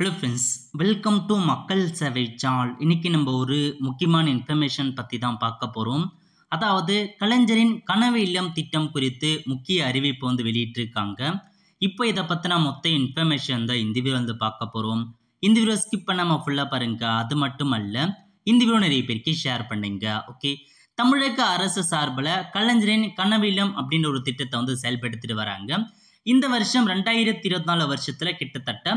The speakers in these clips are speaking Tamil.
ஹலோ ஃப்ரெண்ட்ஸ், வெல்கம் டு மக்கள் சேவை சேனல். இன்னைக்கு நம்ம ஒரு முக்கியமான இன்ஃபர்மேஷன் பற்றி தான் பார்க்க போகிறோம். அதாவது கலைஞரின் கனவு இல்லம் திட்டம் குறித்து முக்கிய அறிவிப்பு வெளியிட்டிருக்காங்க. இப்போ இதை பற்றின மொத்த இன்ஃபர்மேஷன் தான் இந்த வீடியோ பார்க்க போகிறோம். இந்த வீடியோ ஸ்கிப் பண்ணாமல் ஃபுல்லாக பாருங்க. அது மட்டும் அல்ல, இந்த வீடியோ நிறைய பேருக்கு ஷேர் பண்ணுங்க. ஓகே, தமிழக அரசு சார்பில் கலைஞரின் கனவு இல்லம் அப்படின்ற ஒரு திட்டத்தை செயல்படுத்திட்டு வராங்க. இந்த வருஷம் 2024 வருஷத்துல கிட்டத்தட்ட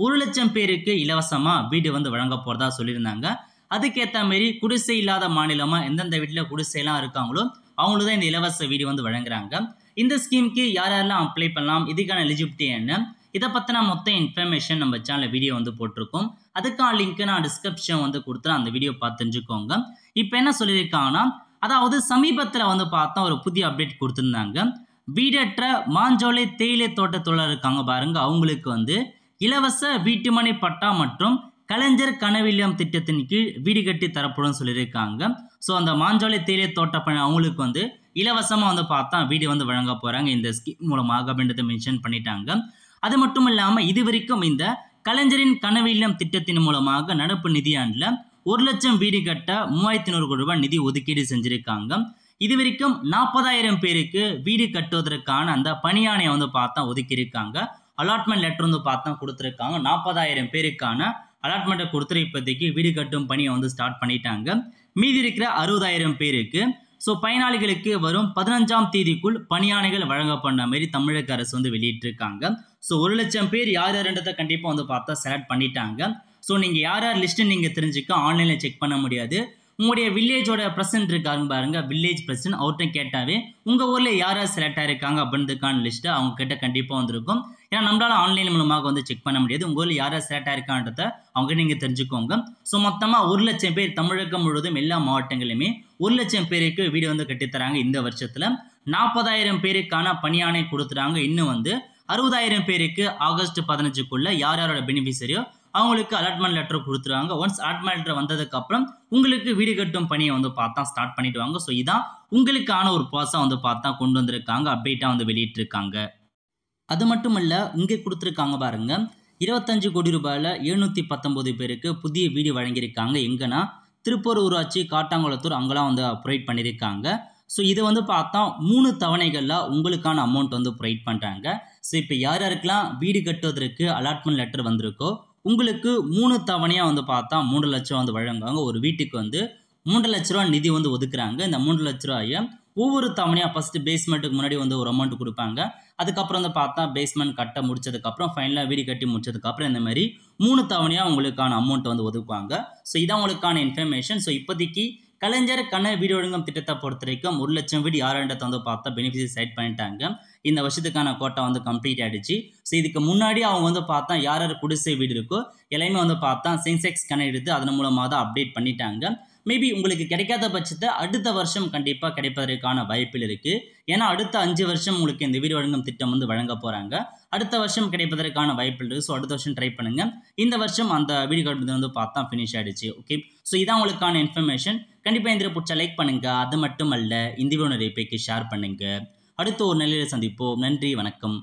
1,00,000 பேருக்கு இலவசமா வீடு வழங்க போறதா சொல்லியிருந்தாங்க. அதுக்கேற்ற மாரி குடிசை இல்லாத மாநிலமா எந்தெந்த வீட்டில் குடிசைலாம் இருக்காங்களோ அவங்களுக்கு தான் இந்த இலவச வீடு வழங்குறாங்க. இந்த ஸ்கீமுக்கு யார் யாரெல்லாம் அப்ளை பண்ணலாம், இதுக்கான எலிஜிபிலிட்டி என்ன, இதை பற்றின மொத்த இன்ஃபர்மேஷன் நம்ம சேனலில் வீடியோ போட்டிருக்கோம். அதுக்கான லிங்க் நான் டிஸ்கிரிப்ஷன் கொடுத்துறேன், அந்த வீடியோ பார்த்து தெரிஞ்சுக்கோங்க. இப்போ என்ன சொல்லியிருக்காங்கன்னா, அதாவது சமீபத்தில் பார்த்தா ஒரு புதிய அப்டேட் கொடுத்துருந்தாங்க. வீடற்ற மாஞ்சோலை தேயிலை தோட்ட தொழிலாளர் இருக்காங்க பாருங்க, அவங்களுக்கு இலவச வீட்டுமனை பட்டா மற்றும் கலைஞர் கனவு இல்லம் திட்டத்தின் கீழ் வீடு கட்டி தரப்படும் சொல்லியிருக்காங்க. ஸோ அந்த மாஞ்சோலை தேயிலை தோட்ட பணி அவங்களுக்கு இலவசமாக பார்த்தா வீடு வழங்க போகிறாங்க இந்த ஸ்கீம் மூலமாக அப்படின்றத மென்ஷன் பண்ணிட்டாங்க. அது மட்டும் இல்லாமல் இது வரைக்கும் இந்த கலைஞரின் கனவு இல்லம் திட்டத்தின் மூலமாக நடப்பு நிதியாண்டில் 1,00,000 வீடு கட்ட 3,100 கோடி ரூபாய் நிதி ஒதுக்கீடு செஞ்சுருக்காங்க. இது வரைக்கும் 40,000 பேருக்கு வீடு கட்டுவதற்கான அந்த பணியாணையை பார்த்தா ஒதுக்கியிருக்காங்க. அலாட்மெண்ட் லெட்டர் பார்த்தா கொடுத்துருக்காங்க. 40,000 பேருக்கான அலாட்மெண்ட்டை கொடுத்துரு இப்போதைக்கு வீடு கட்டும் பணியை ஸ்டார்ட் பண்ணிட்டாங்க. மீதி இருக்கிற 60,000 பேருக்கு ஸோ பயனாளிகளுக்கு வரும் 15ஆம் தேதிக்குள் பணியாணைகள் வழங்கப்பட்ட மாரி தமிழக அரசு வெளியிட்டிருக்காங்க. ஸோ 1,00,000 பேர் யார் யாருன்றதை கண்டிப்பாக பார்த்தா செலக்ட் பண்ணிட்டாங்க. ஸோ நீங்கள் யார் யார் லிஸ்ட்டு நீங்கள் தெரிஞ்சுக்க ஆன்லைனில் செக் பண்ண முடியாது. உங்களுடைய வில்லேஜோட பிரசிடென்ட் இருக்காங்க பாருங்க, வில்லேஜ் பிரசிடென்ட், அவர்கிட்ட கேட்டாவே உங்கள் ஊரில் யார் யார் செலக்ட் ஆகிருக்காங்க அப்படின்றதுக்கான லிஸ்ட்டு அவங்க கிட்ட கண்டிப்பாக வந்திருக்கும். ஏன்னா நம்மளால ஆன்லைன் மூலமாக செக் பண்ண முடியாது. உங்கள் ஊரில் யார் யார் செலக்ட் ஆகிருக்கான்றத அவங்க நீங்கள் தெரிஞ்சுக்கோங்க. ஸோ மொத்தமாக 1,00,000 பேர் தமிழகம் முழுவதும் எல்லா மாவட்டங்களிலுமே 1,00,000 பேருக்கு வீடு கட்டித்தராங்க. இந்த வருஷத்தில் 40,000 பேருக்கான பணியாணை கொடுத்துறாங்க. இன்னும் 60,000 பேருக்கு ஆகஸ்ட் 15க்குள்ள யார் யாரோட பெனிஃபிஷரியோ அவங்களுக்கு அலாட்மெண்ட் லெட்டர் கொடுத்துருவாங்க. ஒன்ஸ் அலாட்மெண்ட் லெட்டர் வந்ததுக்கப்புறம் உங்களுக்கு வீடு கட்டும் பணியை பார்த்தா ஸ்டார்ட் பண்ணிடுவாங்க. ஸோ இதான் உங்களுக்கான ஒரு ப்ராசஸாக பார்த்தா கொண்டு வந்திருக்காங்க, அப்டேட்டாக வெளியிட்டிருக்காங்க. அது மட்டும் இல்லை, இங்கே கொடுத்துருக்காங்க பாருங்க, 25 கோடி ரூபாயில் 719 பேருக்கு புதிய வீடு வழங்கியிருக்காங்க. எங்கன்னா திருப்பூர் ஊராட்சி, காட்டாங்குளத்தூர், அங்கெல்லாம் ப்ரொவைட் பண்ணியிருக்காங்க. ஸோ இது பார்த்தா 3 தவணைகளில் உங்களுக்கான அமௌண்ட் ப்ரொவைட் பண்ணுறாங்க. ஸோ இப்போ யார் யாருக்கெல்லாம் வீடு கட்டுவதற்கு அலாட்மெண்ட் லெட்டர் வந்திருக்கோ உங்களுக்கு 3 தவணையாக பார்த்தா 3 லட்சம் வழங்குவாங்க. ஒரு வீட்டுக்கு 3 லட்ச ரூபா நிதி ஒதுக்குறாங்க. இந்த 3 லட்ச ரூபாயை ஒவ்வொரு தவணையாக ஃபஸ்ட்டு பேஸ்மெண்ட்டுக்கு முன்னாடி ஒரு அமௌண்ட் கொடுப்பாங்க. அதுக்கப்புறம் பார்த்தா பேஸ்மெண்ட் கட்ட முடிச்சதுக்கப்புறம் ஃபைனலாக வீடு கட்டி முடிச்சதுக்கப்புறம் இந்த மாதிரி 3 தவணையாக உங்களுக்கான அமௌண்ட் ஒதுக்குவாங்க. ஸோ இதான் உங்களுக்கான இன்ஃபர்மேஷன். ஸோ இப்போதைக்கு கலைஞர் கனவு வீடு வழங்கும் திட்டத்தை பொறுத்த வரைக்கும் 1,00,000 வீடு யாருன்றதை பார்த்தா பெனிஃபிஷரி செட் பண்ணிட்டாங்க. இந்த வருஷத்துக்கான கோட்டா கம்ப்ளீட் ஆகிடுச்சு. ஸோ இதுக்கு முன்னாடி அவங்க பார்த்தா யார் யார் குடிசை வீடு இருக்கோ எல்லாமே பார்த்தா சென்செக்ஸ் கணக்கு எடுத்து அதன் மூலமாக தான் அப்டேட் பண்ணிட்டாங்க. மேபி உங்களுக்கு கிடைக்காத பட்சத்தை அடுத்த வருஷம் கண்டிப்பாக கிடைப்பதற்கான வாய்ப்பில் இருக்குது. ஏன்னா அடுத்த 5 வருஷம் உங்களுக்கு இந்த வீடு வழங்கும் திட்டம் வழங்க போகிறாங்க. அடுத்த வருஷம் கிடைப்பதற்கான வாய்ப்பில் இருக்குது. ஸோ அடுத்த வருஷம் ட்ரை பண்ணுங்கள். இந்த வருஷம் அந்த வீடு கட்டுறது பார்த்தா ஃபினிஷ் ஆகிடுச்சு. ஓகே, ஸோ இதான் உங்களுக்கான இன்ஃபர்மேஷன். கண்டிப்பாக இந்த பிடிச்ச லைக் பண்ணுங்கள். அது மட்டும் அல்ல, இந்த வீடியோ நிறைய பேருக்கு ஷேர் பண்ணுங்கள். அடுத்த ஒரு நிலையில் சந்திப்போம். நன்றி, வணக்கம்.